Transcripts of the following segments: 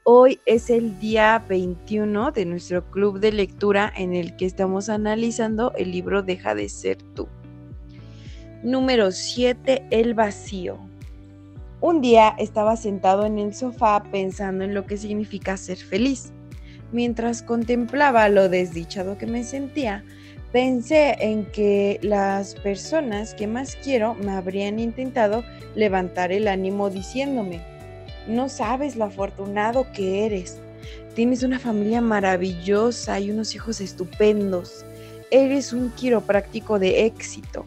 Hoy es el día 21 de nuestro club de lectura en el que estamos analizando el libro Deja de ser tú. Número 7, El vacío. Un día estaba sentado en el sofá pensando en lo que significa ser feliz. Mientras contemplaba lo desdichado que me sentía, pensé en que las personas que más quiero me habrían intentado levantar el ánimo diciéndome: no sabes lo afortunado que eres. Tienes una familia maravillosa y unos hijos estupendos. Eres un quiropráctico de éxito.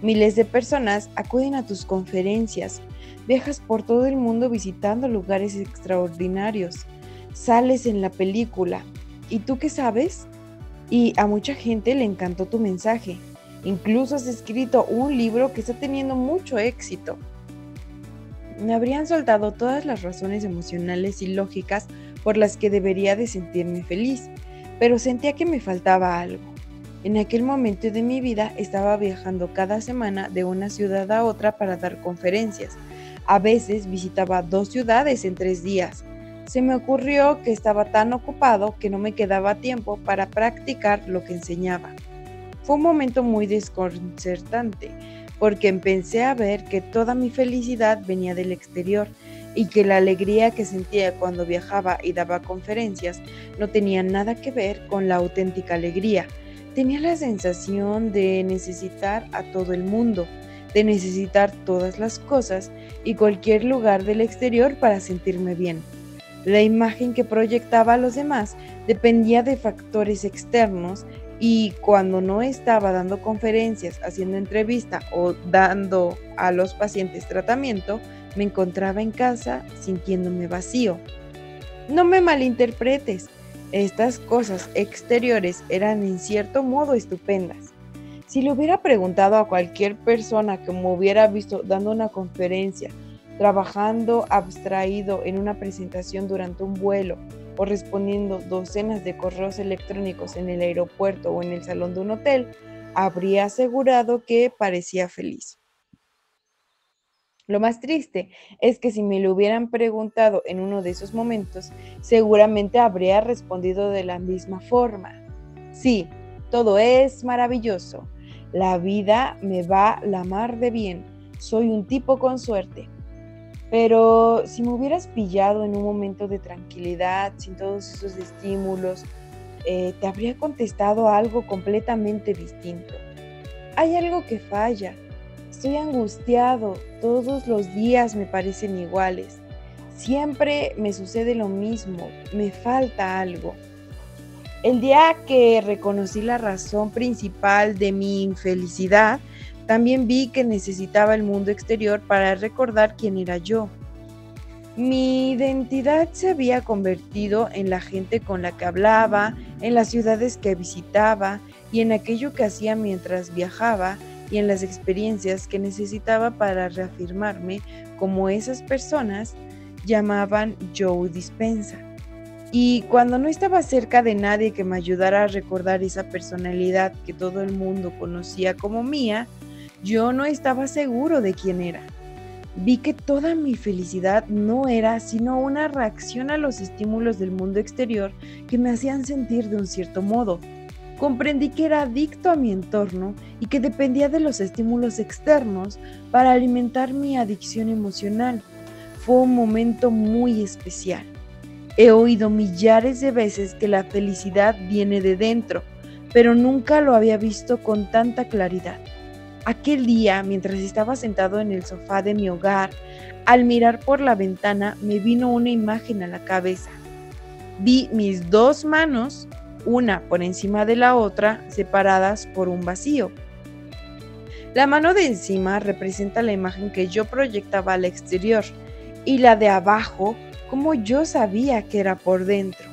Miles de personas acuden a tus conferencias. Viajas por todo el mundo visitando lugares extraordinarios. Sales en la película. ¿Y tú qué sabes? Y a mucha gente le encantó tu mensaje. Incluso has escrito un libro que está teniendo mucho éxito. Me habrían soltado todas las razones emocionales y lógicas por las que debería de sentirme feliz, pero sentía que me faltaba algo. En aquel momento de mi vida estaba viajando cada semana de una ciudad a otra para dar conferencias. A veces visitaba 2 ciudades en 3 días. Se me ocurrió que estaba tan ocupado que no me quedaba tiempo para practicar lo que enseñaba. Fue un momento muy desconcertante, porque empecé a ver que toda mi felicidad venía del exterior y que la alegría que sentía cuando viajaba y daba conferencias no tenía nada que ver con la auténtica alegría. Tenía la sensación de necesitar a todo el mundo, de necesitar todas las cosas y cualquier lugar del exterior para sentirme bien. La imagen que proyectaba a los demás dependía de factores externos y cuando no estaba dando conferencias, haciendo entrevista o dando a los pacientes tratamiento, me encontraba en casa sintiéndome vacío. No me malinterpretes, estas cosas exteriores eran en cierto modo estupendas. Si le hubiera preguntado a cualquier persona que me hubiera visto dando una conferencia, trabajando abstraído en una presentación durante un vuelo o respondiendo docenas de correos electrónicos en el aeropuerto o en el salón de un hotel, habría asegurado que parecía feliz. Lo más triste es que si me lo hubieran preguntado en uno de esos momentos, seguramente habría respondido de la misma forma. Sí, todo es maravilloso. La vida me va la mar de bien. Soy un tipo con suerte. Pero si me hubieras pillado en un momento de tranquilidad, sin todos esos estímulos, te habría contestado algo completamente distinto. Hay algo que falla. Estoy angustiado. Todos los días me parecen iguales. Siempre me sucede lo mismo. Me falta algo. El día que reconocí la razón principal de mi infelicidad, también vi que necesitaba el mundo exterior para recordar quién era yo. Mi identidad se había convertido en la gente con la que hablaba, en las ciudades que visitaba y en aquello que hacía mientras viajaba y en las experiencias que necesitaba para reafirmarme como esas personas llamaban Joe Dispenza. Y cuando no estaba cerca de nadie que me ayudara a recordar esa personalidad que todo el mundo conocía como mía, yo no estaba seguro de quién era. Vi que toda mi felicidad no era sino una reacción a los estímulos del mundo exterior que me hacían sentir de un cierto modo. Comprendí que era adicto a mi entorno y que dependía de los estímulos externos para alimentar mi adicción emocional. Fue un momento muy especial. He oído millares de veces que la felicidad viene de dentro, pero nunca lo había visto con tanta claridad. Aquel día, mientras estaba sentado en el sofá de mi hogar, al mirar por la ventana me vino una imagen a la cabeza. Vi mis 2 manos, una por encima de la otra, separadas por un vacío. La mano de encima representa la imagen que yo proyectaba al exterior y la de abajo como yo sabía que era por dentro.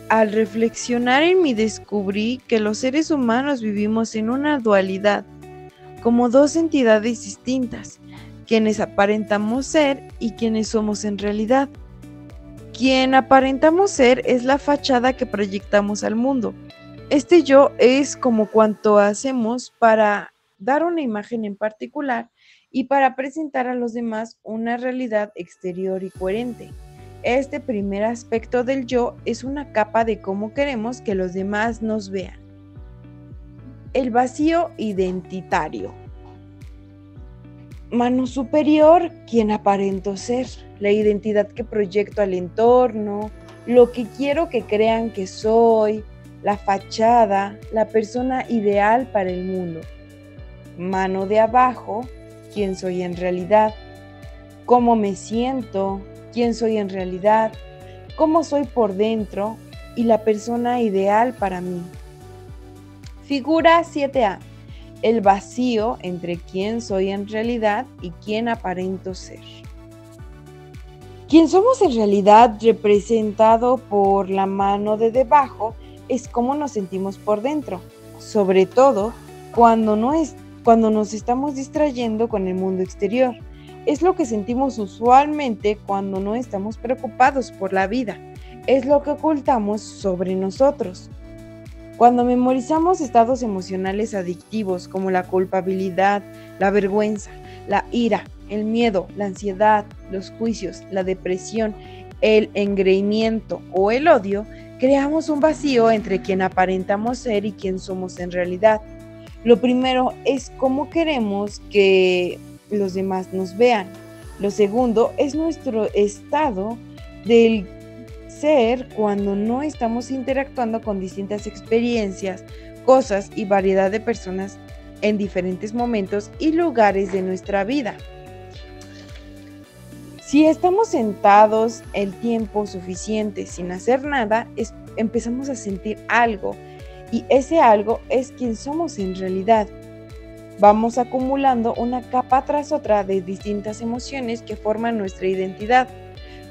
Al reflexionar en mí descubrí que los seres humanos vivimos en una dualidad, como 2 entidades distintas, quienes aparentamos ser y quienes somos en realidad. Quien aparentamos ser es la fachada que proyectamos al mundo. Este yo es como cuanto hacemos para dar una imagen en particular y para presentar a los demás una realidad exterior y coherente. Este primer aspecto del yo es una capa de cómo queremos que los demás nos vean. El vacío identitario. Mano superior, quien aparento ser, la identidad que proyecto al entorno, lo que quiero que crean que soy, la fachada, la persona ideal para el mundo. Mano de abajo, quién soy en realidad, cómo me siento, quién soy en realidad, cómo soy por dentro y la persona ideal para mí. Figura 7A. El vacío entre quién soy en realidad y quién aparento ser. Quien somos en realidad, representado por la mano de debajo, es cómo nos sentimos por dentro, sobre todo cuando nos estamos distrayendo con el mundo exterior. Es lo que sentimos usualmente cuando no estamos preocupados por la vida. Es lo que ocultamos sobre nosotros. Cuando memorizamos estados emocionales adictivos como la culpabilidad, la vergüenza, la ira, el miedo, la ansiedad, los juicios, la depresión, el engreimiento o el odio, creamos un vacío entre quien aparentamos ser y quien somos en realidad. Lo primero es cómo queremos que los demás nos vean. Lo segundo es nuestro estado del ser cuando no estamos interactuando con distintas experiencias, cosas y variedad de personas en diferentes momentos y lugares de nuestra vida. Si estamos sentados el tiempo suficiente sin hacer nada, empezamos a sentir algo y ese algo es quien somos en realidad. Vamos acumulando una capa tras otra de distintas emociones que forman nuestra identidad.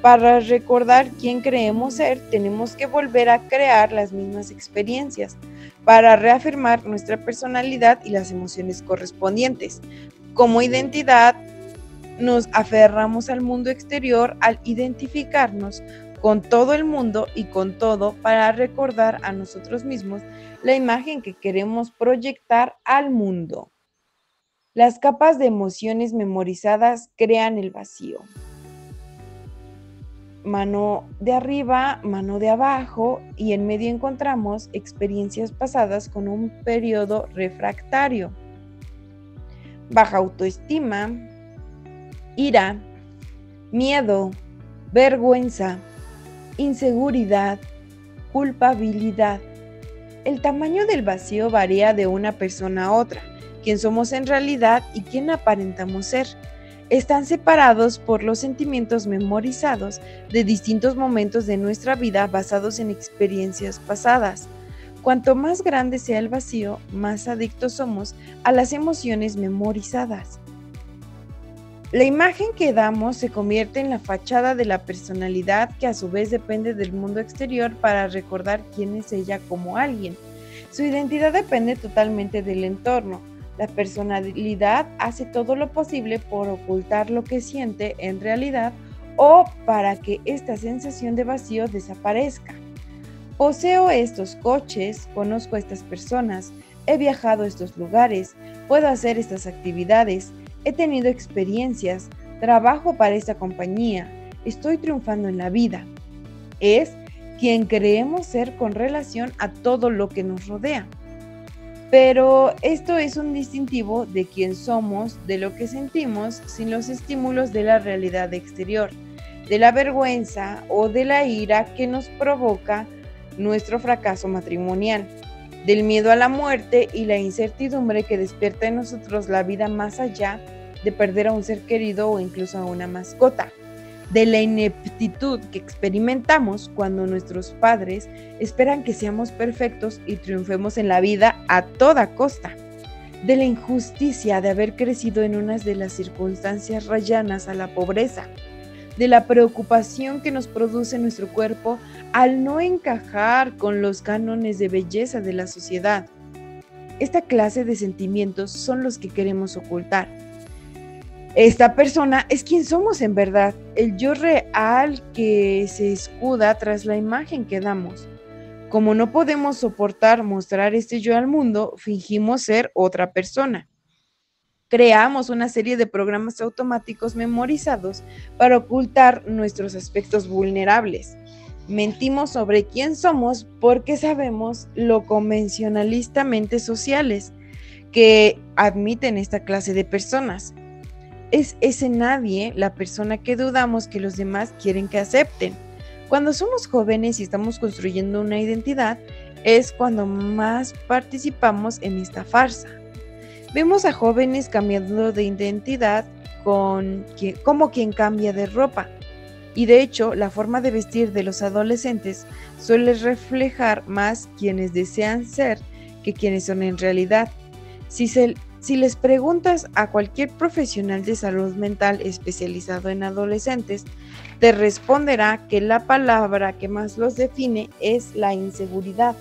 Para recordar quién creemos ser, tenemos que volver a crear las mismas experiencias para reafirmar nuestra personalidad y las emociones correspondientes. Como identidad, nos aferramos al mundo exterior al identificarnos con todo el mundo y con todo para recordar a nosotros mismos la imagen que queremos proyectar al mundo. Las capas de emociones memorizadas crean el vacío. Mano de arriba, mano de abajo y en medio encontramos experiencias pasadas con un periodo refractario. Baja autoestima, ira, miedo, vergüenza, inseguridad, culpabilidad. El tamaño del vacío varía de una persona a otra, quién somos en realidad y quién aparentamos ser. Están separados por los sentimientos memorizados de distintos momentos de nuestra vida basados en experiencias pasadas. Cuanto más grande sea el vacío, más adictos somos a las emociones memorizadas. La imagen que damos se convierte en la fachada de la personalidad que a su vez depende del mundo exterior para recordar quién es ella como alguien. Su identidad depende totalmente del entorno. La personalidad hace todo lo posible por ocultar lo que siente en realidad o para que esta sensación de vacío desaparezca. Poseo estos coches, conozco a estas personas, he viajado a estos lugares, puedo hacer estas actividades, he tenido experiencias, trabajo para esta compañía, estoy triunfando en la vida. Es quien creemos ser con relación a todo lo que nos rodea. Pero esto es un distintivo de quién somos, de lo que sentimos, sin los estímulos de la realidad exterior, de la vergüenza o de la ira que nos provoca nuestro fracaso matrimonial, del miedo a la muerte y la incertidumbre que despierta en nosotros la vida más allá de perder a un ser querido o incluso a una mascota, de la ineptitud que experimentamos cuando nuestros padres esperan que seamos perfectos y triunfemos en la vida a toda costa, de la injusticia de haber crecido en unas de las circunstancias rayanas a la pobreza, de la preocupación que nos produce nuestro cuerpo al no encajar con los cánones de belleza de la sociedad. Esta clase de sentimientos son los que queremos ocultar. Esta persona es quien somos en verdad, el yo real que se escuda tras la imagen que damos. Como no podemos soportar mostrar este yo al mundo, fingimos ser otra persona. Creamos una serie de programas automáticos memorizados para ocultar nuestros aspectos vulnerables. Mentimos sobre quién somos porque sabemos lo convencionalistamente sociales que admiten esta clase de personas. Es ese nadie la persona que dudamos que los demás quieren que acepten. Cuando somos jóvenes y estamos construyendo una identidad, es cuando más participamos en esta farsa. Vemos a jóvenes cambiando de identidad como quien cambia de ropa. Y de hecho, la forma de vestir de los adolescentes suele reflejar más quienes desean ser que quienes son en realidad. Si les preguntas a cualquier profesional de salud mental especializado en adolescentes, te responderá que la palabra que más los define es la inseguridad.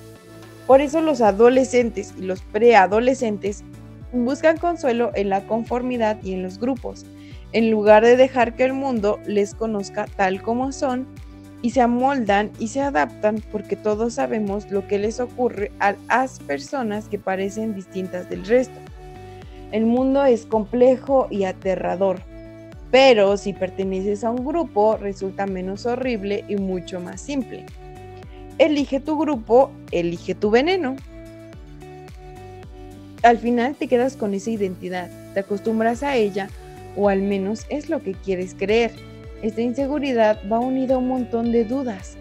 Por eso los adolescentes y los preadolescentes buscan consuelo en la conformidad y en los grupos, en lugar de dejar que el mundo les conozca tal como son, y se amoldan y se adaptan porque todos sabemos lo que les ocurre a las personas que parecen distintas del resto. El mundo es complejo y aterrador, pero si perteneces a un grupo resulta menos horrible y mucho más simple. Elige tu grupo, elige tu veneno. Al final te quedas con esa identidad, te acostumbras a ella, o al menos es lo que quieres creer. Esta inseguridad va unida a un montón de dudas.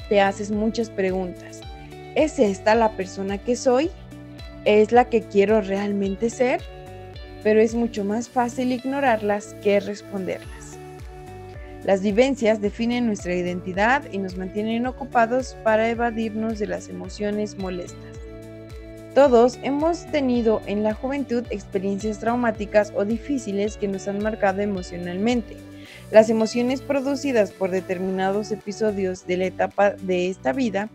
Te haces muchas preguntas. ¿Es esta la persona que soy? ¿Es la que quiero realmente ser? Pero es mucho más fácil ignorarlas que responderlas. Las vivencias definen nuestra identidad y nos mantienen ocupados para evadirnos de las emociones molestas. Todos hemos tenido en la juventud experiencias traumáticas o difíciles que nos han marcado emocionalmente. Las emociones producidas por determinados episodios de la etapa de esta vida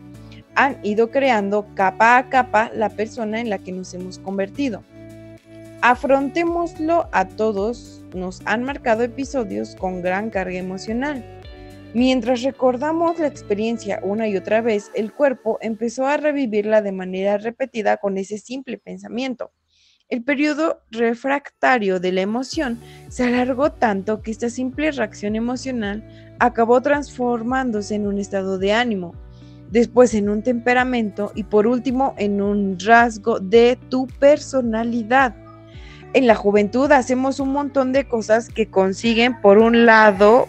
han ido creando capa a capa la persona en la que nos hemos convertido. Afrontémoslo, a todos nos han marcado episodios con gran carga emocional. Mientras recordamos la experiencia una y otra vez, el cuerpo empezó a revivirla de manera repetida con ese simple pensamiento. El periodo refractario de la emoción se alargó tanto que esta simple reacción emocional acabó transformándose en un estado de ánimo, después en un temperamento y por último en un rasgo de tu personalidad. En la juventud hacemos un montón de cosas que consiguen, por un lado,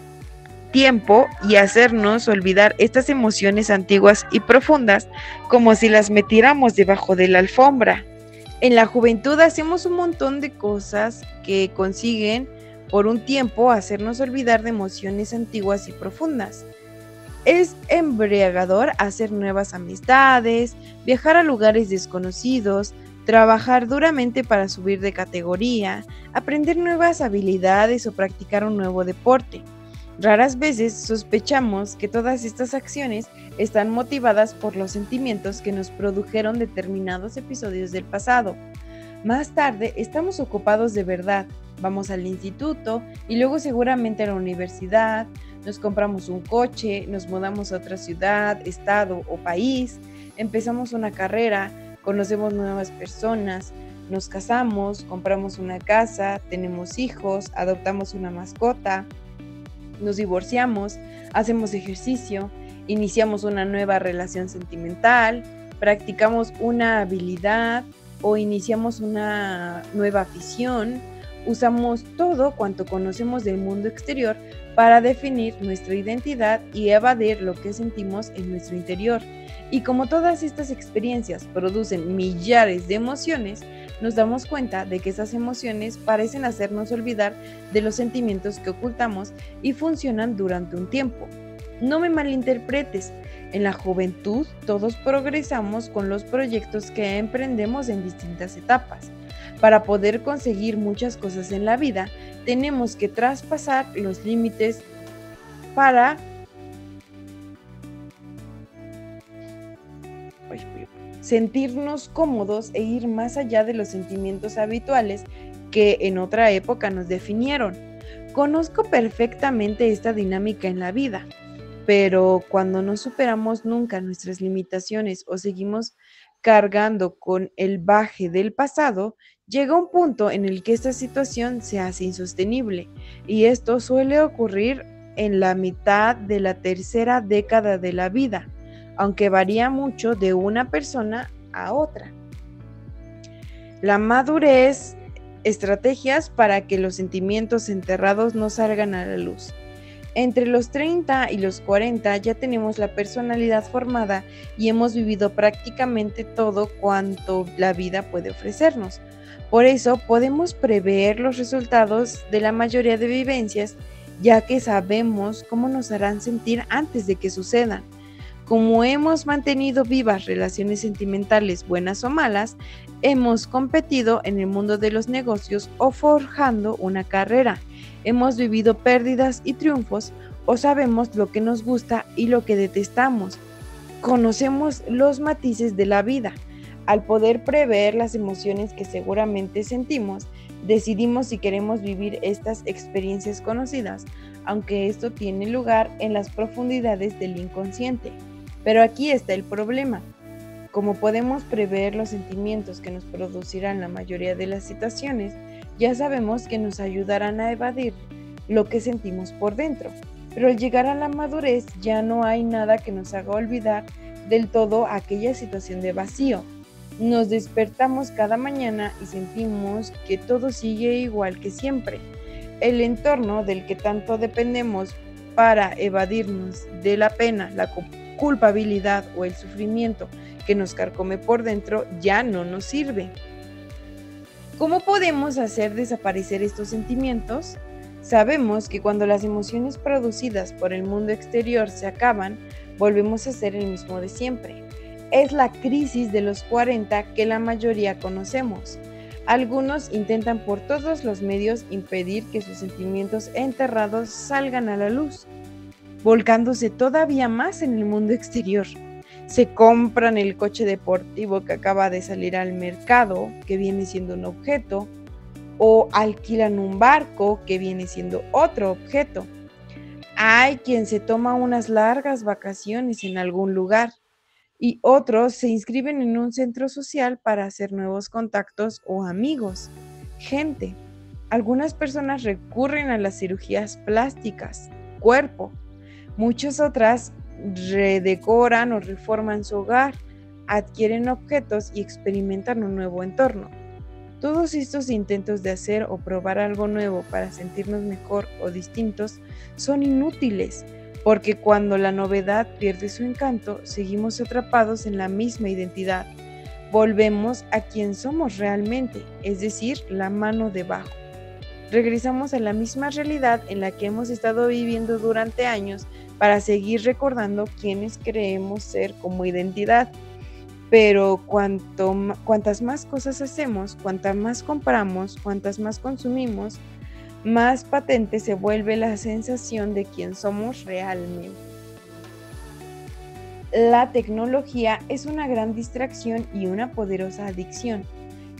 tiempo y hacernos olvidar estas emociones antiguas y profundas como si las metiéramos debajo de la alfombra. En la juventud hacemos un montón de cosas que consiguen por un tiempo hacernos olvidar de emociones antiguas y profundas. Es embriagador hacer nuevas amistades, viajar a lugares desconocidos, trabajar duramente para subir de categoría, aprender nuevas habilidades o practicar un nuevo deporte. Raras veces sospechamos que todas estas acciones están motivadas por los sentimientos que nos produjeron determinados episodios del pasado. Más tarde estamos ocupados de verdad, vamos al instituto y luego seguramente a la universidad, nos compramos un coche, nos mudamos a otra ciudad, estado o país, empezamos una carrera, conocemos nuevas personas, nos casamos, compramos una casa, tenemos hijos, adoptamos una mascota, nos divorciamos, hacemos ejercicio, iniciamos una nueva relación sentimental, practicamos una habilidad o iniciamos una nueva afición. Usamos todo cuanto conocemos del mundo exterior para definir nuestra identidad y evadir lo que sentimos en nuestro interior. Y como todas estas experiencias producen millares de emociones, nos damos cuenta de que esas emociones parecen hacernos olvidar de los sentimientos que ocultamos y funcionan durante un tiempo. No me malinterpretes, en la juventud todos progresamos con los proyectos que emprendemos en distintas etapas. Para poder conseguir muchas cosas en la vida, tenemos que traspasar los límites para sentirnos cómodos e ir más allá de los sentimientos habituales que en otra época nos definieron. Conozco perfectamente esta dinámica en la vida, pero cuando no superamos nunca nuestras limitaciones o seguimos cargando con el baje del pasado, llega un punto en el que esta situación se hace insostenible, y esto suele ocurrir en la mitad de la tercera década de la vida, aunque varía mucho de una persona a otra. La madurez, estrategias para que los sentimientos enterrados no salgan a la luz. Entre los 30 y los 40 ya tenemos la personalidad formada y hemos vivido prácticamente todo cuanto la vida puede ofrecernos. Por eso podemos prever los resultados de la mayoría de vivencias, ya que sabemos cómo nos harán sentir antes de que sucedan. Como hemos mantenido vivas relaciones sentimentales buenas o malas, hemos competido en el mundo de los negocios o forjando una carrera. Hemos vivido pérdidas y triunfos, o sabemos lo que nos gusta y lo que detestamos. Conocemos los matices de la vida. Al poder prever las emociones que seguramente sentimos, decidimos si queremos vivir estas experiencias conocidas, aunque esto tiene lugar en las profundidades del inconsciente. Pero aquí está el problema. Como podemos prever los sentimientos que nos producirán la mayoría de las situaciones, ya sabemos que nos ayudarán a evadir lo que sentimos por dentro. Pero al llegar a la madurez ya no hay nada que nos haga olvidar del todo aquella situación de vacío. Nos despertamos cada mañana y sentimos que todo sigue igual que siempre. El entorno del que tanto dependemos para evadirnos de la pena, la culpabilidad o el sufrimiento que nos carcome por dentro ya no nos sirve. ¿Cómo podemos hacer desaparecer estos sentimientos? Sabemos que cuando las emociones producidas por el mundo exterior se acaban, volvemos a ser el mismo de siempre. Es la crisis de los 40 que la mayoría conocemos. Algunos intentan por todos los medios impedir que sus sentimientos enterrados salgan a la luz, volcándose todavía más en el mundo exterior. Se compran el coche deportivo que acaba de salir al mercado, que viene siendo un objeto, o alquilan un barco, que viene siendo otro objeto. Hay quien se toma unas largas vacaciones en algún lugar y otros se inscriben en un centro social para hacer nuevos contactos o amigos. Gente, algunas personas recurren a las cirugías plásticas, cuerpo. Muchas otras redecoran o reforman su hogar, adquieren objetos y experimentan un nuevo entorno. Todos estos intentos de hacer o probar algo nuevo para sentirnos mejor o distintos son inútiles, porque cuando la novedad pierde su encanto, seguimos atrapados en la misma identidad. Volvemos a quien somos realmente, es decir, la mano debajo. Regresamos a la misma realidad en la que hemos estado viviendo durante años para seguir recordando quiénes creemos ser como identidad. Pero cuantas más cosas hacemos, cuantas más compramos, cuantas más consumimos, más patente se vuelve la sensación de quién somos realmente. La tecnología es una gran distracción y una poderosa adicción.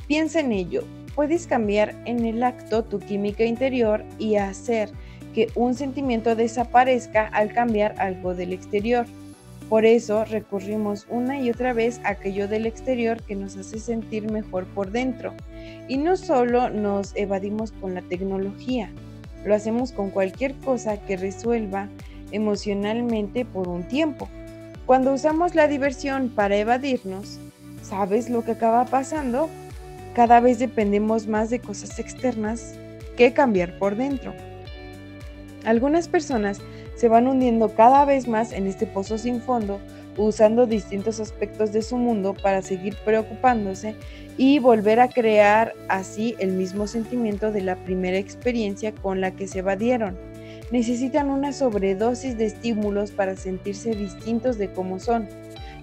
Piensa en ello. Puedes cambiar en el acto tu química interior y hacer que un sentimiento desaparezca al cambiar algo del exterior. Por eso recurrimos una y otra vez a aquello del exterior que nos hace sentir mejor por dentro. Y no solo nos evadimos con la tecnología, lo hacemos con cualquier cosa que resuelva emocionalmente por un tiempo. Cuando usamos la diversión para evadirnos, ¿sabes lo que acaba pasando? Cada vez dependemos más de cosas externas que cambiar por dentro. Algunas personas se van hundiendo cada vez más en este pozo sin fondo, usando distintos aspectos de su mundo para seguir preocupándose y volver a crear así el mismo sentimiento de la primera experiencia con la que se evadieron. Necesitan una sobredosis de estímulos para sentirse distintos de cómo son,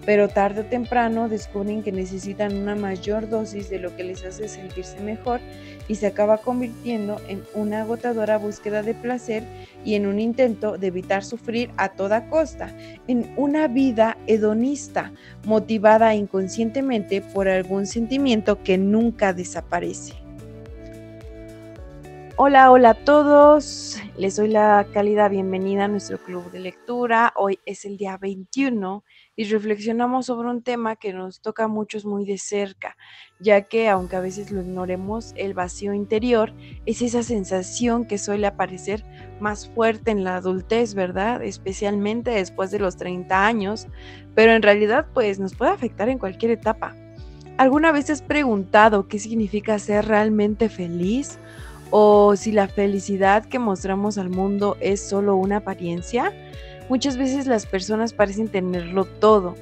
pero tarde o temprano descubren que necesitan una mayor dosis de lo que les hace sentirse mejor y se acaba convirtiendo en una agotadora búsqueda de placer y en un intento de evitar sufrir a toda costa, en una vida hedonista, motivada inconscientemente por algún sentimiento que nunca desaparece. Hola, hola a todos. Les doy la cálida bienvenida a nuestro club de lectura. Hoy es el día 21 y reflexionamos sobre un tema que nos toca a muchos muy de cerca, ya que aunque a veces lo ignoremos, el vacío interior es esa sensación que suele aparecer más fuerte en la adultez, ¿verdad? Especialmente después de los 30 años, pero en realidad pues nos puede afectar en cualquier etapa. ¿Alguna vez te has preguntado qué significa ser realmente feliz? ¿O si la felicidad que mostramos al mundo es solo una apariencia? Muchas veces las personas parecen tenerlo todo: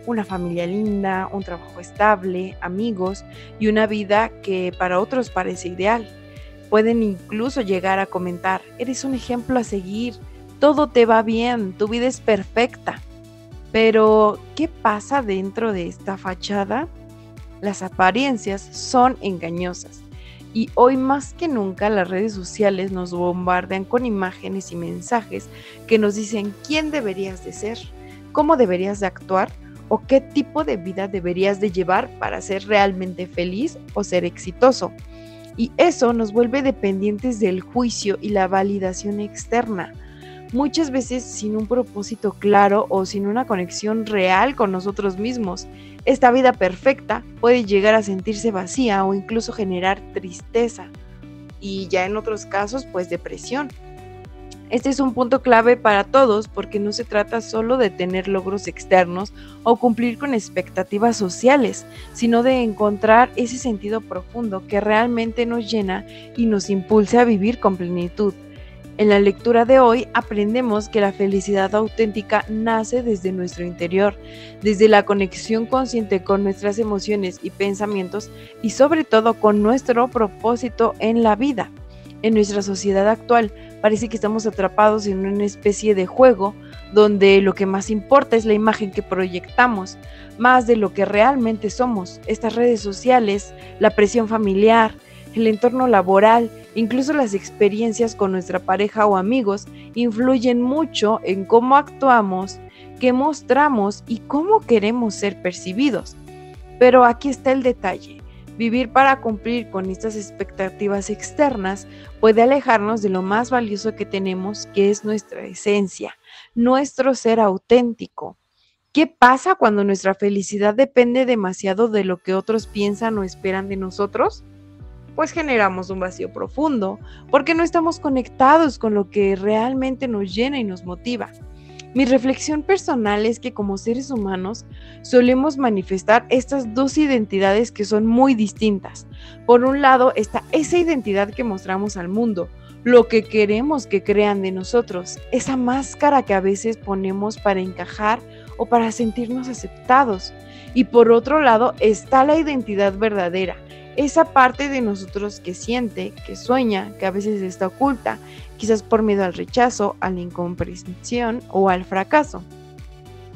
una familia linda, un trabajo estable, amigos y una vida que para otros parece ideal. Pueden incluso llegar a comentar: eres un ejemplo a seguir, todo te va bien, tu vida es perfecta. Pero, ¿qué pasa dentro de esta fachada? Las apariencias son engañosas y hoy más que nunca las redes sociales nos bombardean con imágenes y mensajes que nos dicen quién deberías de ser, cómo deberías de actuar o qué tipo de vida deberías de llevar para ser realmente feliz o ser exitoso. Y eso nos vuelve dependientes del juicio y la validación externa, muchas veces sin un propósito claro o sin una conexión real con nosotros mismos. Esta vida perfecta puede llegar a sentirse vacía o incluso generar tristeza y ya en otros casos pues depresión. Este es un punto clave para todos porque no se trata solo de tener logros externos o cumplir con expectativas sociales, sino de encontrar ese sentido profundo que realmente nos llena y nos impulsa a vivir con plenitud. En la lectura de hoy aprendemos que la felicidad auténtica nace desde nuestro interior, desde la conexión consciente con nuestras emociones y pensamientos y sobre todo con nuestro propósito en la vida. En nuestra sociedad actual parece que estamos atrapados en una especie de juego donde lo que más importa es la imagen que proyectamos, más de lo que realmente somos. Estas redes sociales, la presión familiar, el entorno laboral, incluso las experiencias con nuestra pareja o amigos influyen mucho en cómo actuamos, qué mostramos y cómo queremos ser percibidos. Pero aquí está el detalle: vivir para cumplir con estas expectativas externas puede alejarnos de lo más valioso que tenemos, que es nuestra esencia, nuestro ser auténtico. ¿Qué pasa cuando nuestra felicidad depende demasiado de lo que otros piensan o esperan de nosotros? Pues generamos un vacío profundo, porque no estamos conectados con lo que realmente nos llena y nos motiva. Mi reflexión personal es que como seres humanos solemos manifestar estas dos identidades que son muy distintas. Por un lado está esa identidad que mostramos al mundo, lo que queremos que crean de nosotros, esa máscara que a veces ponemos para encajar o para sentirnos aceptados. Y por otro lado está la identidad verdadera, esa parte de nosotros que siente, que sueña, que a veces está oculta, quizás por miedo al rechazo, a la incomprensión o al fracaso.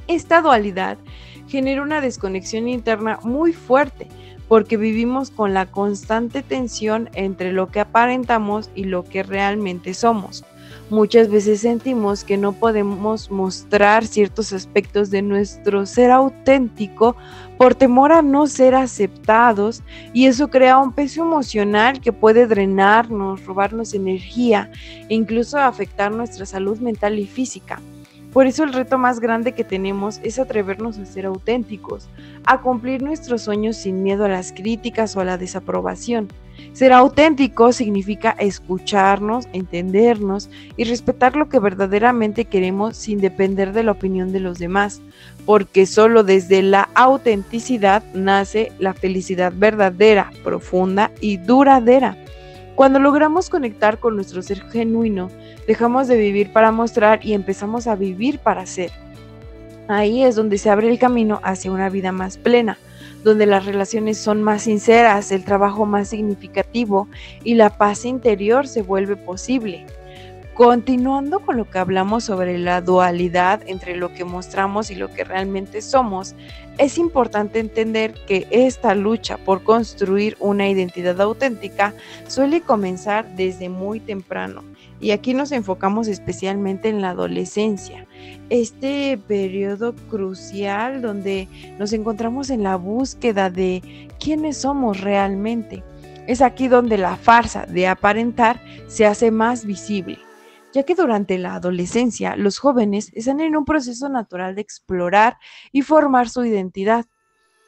Esta dualidad genera una desconexión interna muy fuerte porque vivimos con la constante tensión entre lo que aparentamos y lo que realmente somos. Muchas veces sentimos que no podemos mostrar ciertos aspectos de nuestro ser auténtico por temor a no ser aceptados, y eso crea un peso emocional que puede drenarnos, robarnos energía e incluso afectar nuestra salud mental y física. Por eso el reto más grande que tenemos es atrevernos a ser auténticos, a cumplir nuestros sueños sin miedo a las críticas o a la desaprobación. Ser auténtico significa escucharnos, entendernos y respetar lo que verdaderamente queremos sin depender de la opinión de los demás, porque solo desde la autenticidad nace la felicidad verdadera, profunda y duradera. Cuando logramos conectar con nuestro ser genuino, dejamos de vivir para mostrar y empezamos a vivir para ser. Ahí es donde se abre el camino hacia una vida más plena, donde las relaciones son más sinceras, el trabajo más significativo y la paz interior se vuelve posible. Continuando con lo que hablamos sobre la dualidad entre lo que mostramos y lo que realmente somos, es importante entender que esta lucha por construir una identidad auténtica suele comenzar desde muy temprano, y aquí nos enfocamos especialmente en la adolescencia, este periodo crucial donde nos encontramos en la búsqueda de quiénes somos realmente. Es aquí donde la farsa de aparentar se hace más visible, ya que durante la adolescencia los jóvenes están en un proceso natural de explorar y formar su identidad.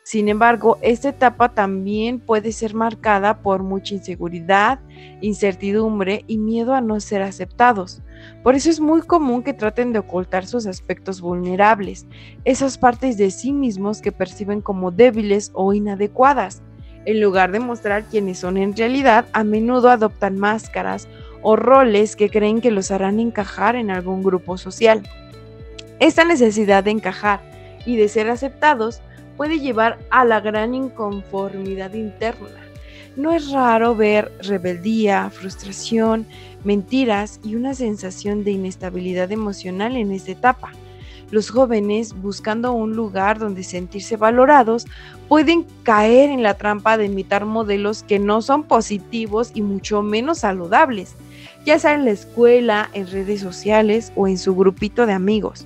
Sin embargo, esta etapa también puede ser marcada por mucha inseguridad, incertidumbre y miedo a no ser aceptados. Por eso es muy común que traten de ocultar sus aspectos vulnerables, esas partes de sí mismos que perciben como débiles o inadecuadas. En lugar de mostrar quiénes son en realidad, a menudo adoptan máscaras o roles que creen que los harán encajar en algún grupo social. Esta necesidad de encajar y de ser aceptados puede llevar a la gran inconformidad interna. No es raro ver rebeldía, frustración, mentiras y una sensación de inestabilidad emocional en esta etapa. Los jóvenes, buscando un lugar donde sentirse valorados, pueden caer en la trampa de imitar modelos que no son positivos y mucho menos saludables, ya sea en la escuela, en redes sociales o en su grupito de amigos.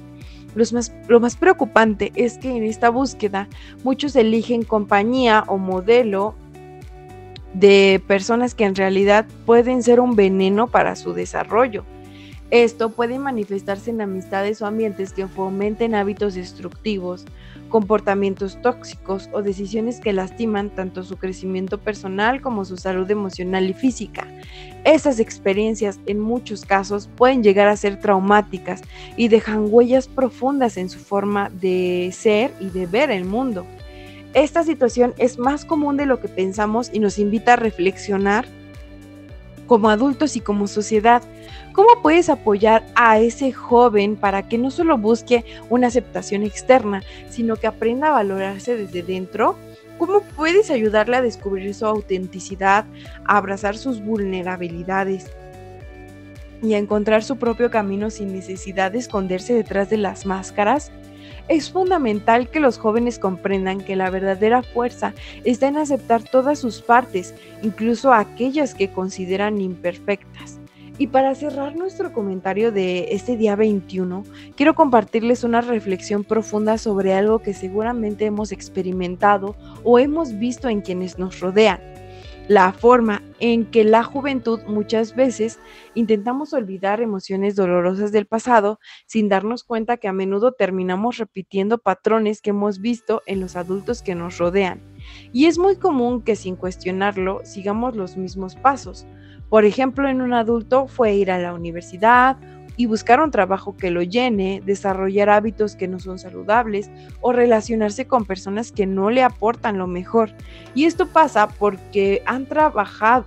Lo más preocupante es que en esta búsqueda muchos eligen compañía o modelo de personas que en realidad pueden ser un veneno para su desarrollo. Esto puede manifestarse en amistades o ambientes que fomenten hábitos destructivos, comportamientos tóxicos o decisiones que lastiman tanto su crecimiento personal como su salud emocional y física. Esas experiencias en muchos casos pueden llegar a ser traumáticas y dejan huellas profundas en su forma de ser y de ver el mundo. Esta situación es más común de lo que pensamos y nos invita a reflexionar como adultos y como sociedad. ¿Cómo puedes apoyar a ese joven para que no solo busque una aceptación externa, sino que aprenda a valorarse desde dentro? ¿Cómo puedes ayudarle a descubrir su autenticidad, a abrazar sus vulnerabilidades y a encontrar su propio camino sin necesidad de esconderse detrás de las máscaras? Es fundamental que los jóvenes comprendan que la verdadera fuerza está en aceptar todas sus partes, incluso aquellas que consideran imperfectas. Y para cerrar nuestro comentario de este día 21, quiero compartirles una reflexión profunda sobre algo que seguramente hemos experimentado o hemos visto en quienes nos rodean. La forma en que la juventud muchas veces intentamos olvidar emociones dolorosas del pasado sin darnos cuenta que a menudo terminamos repitiendo patrones que hemos visto en los adultos que nos rodean. Y es muy común que sin cuestionarlo sigamos los mismos pasos. Por ejemplo, en un adulto fue ir a la universidad y buscar un trabajo que lo llene, desarrollar hábitos que no son saludables o relacionarse con personas que no le aportan lo mejor. Y esto pasa porque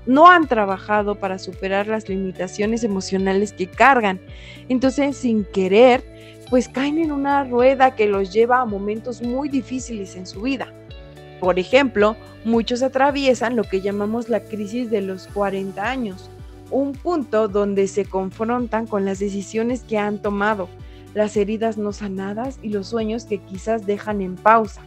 no han trabajado para superar las limitaciones emocionales que cargan. Entonces, sin querer, pues caen en una rueda que los lleva a momentos muy difíciles en su vida. Por ejemplo, muchos atraviesan lo que llamamos la crisis de los 40 años, un punto donde se confrontan con las decisiones que han tomado, las heridas no sanadas y los sueños que quizás dejan en pausa.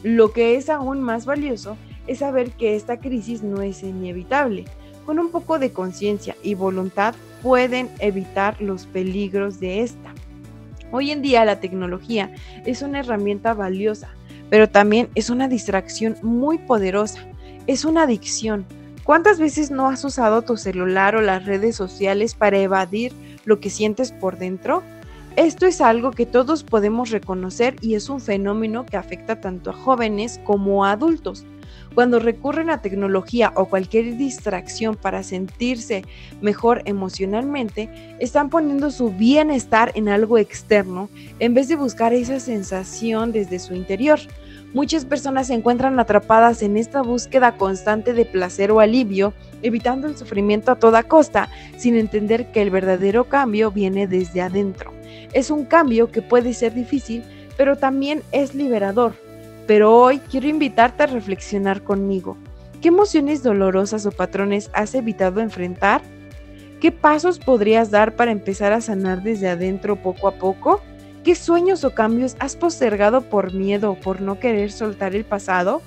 Lo que es aún más valioso es saber que esta crisis no es inevitable. Con un poco de conciencia y voluntad pueden evitar los peligros de esta. Hoy en día la tecnología es una herramienta valiosa, pero también es una distracción muy poderosa, es una adicción. ¿Cuántas veces no has usado tu celular o las redes sociales para evadir lo que sientes por dentro? Esto es algo que todos podemos reconocer y es un fenómeno que afecta tanto a jóvenes como a adultos. Cuando recurren a tecnología o cualquier distracción para sentirse mejor emocionalmente, están poniendo su bienestar en algo externo en vez de buscar esa sensación desde su interior. Muchas personas se encuentran atrapadas en esta búsqueda constante de placer o alivio, evitando el sufrimiento a toda costa, sin entender que el verdadero cambio viene desde adentro. Es un cambio que puede ser difícil, pero también es liberador. Pero hoy quiero invitarte a reflexionar conmigo. ¿Qué emociones dolorosas o patrones has evitado enfrentar? ¿Qué pasos podrías dar para empezar a sanar desde adentro poco a poco? ¿Qué sueños o cambios has postergado por miedo o por no querer soltar el pasado?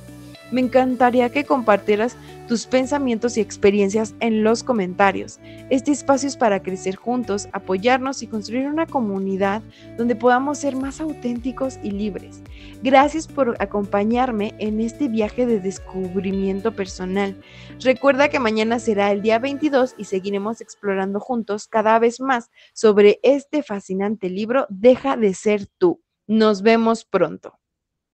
Me encantaría que compartieras tus pensamientos y experiencias en los comentarios. Este espacio es para crecer juntos, apoyarnos y construir una comunidad donde podamos ser más auténticos y libres. Gracias por acompañarme en este viaje de descubrimiento personal. Recuerda que mañana será el día 22 y seguiremos explorando juntos cada vez más sobre este fascinante libro, Deja de ser tú. Nos vemos pronto.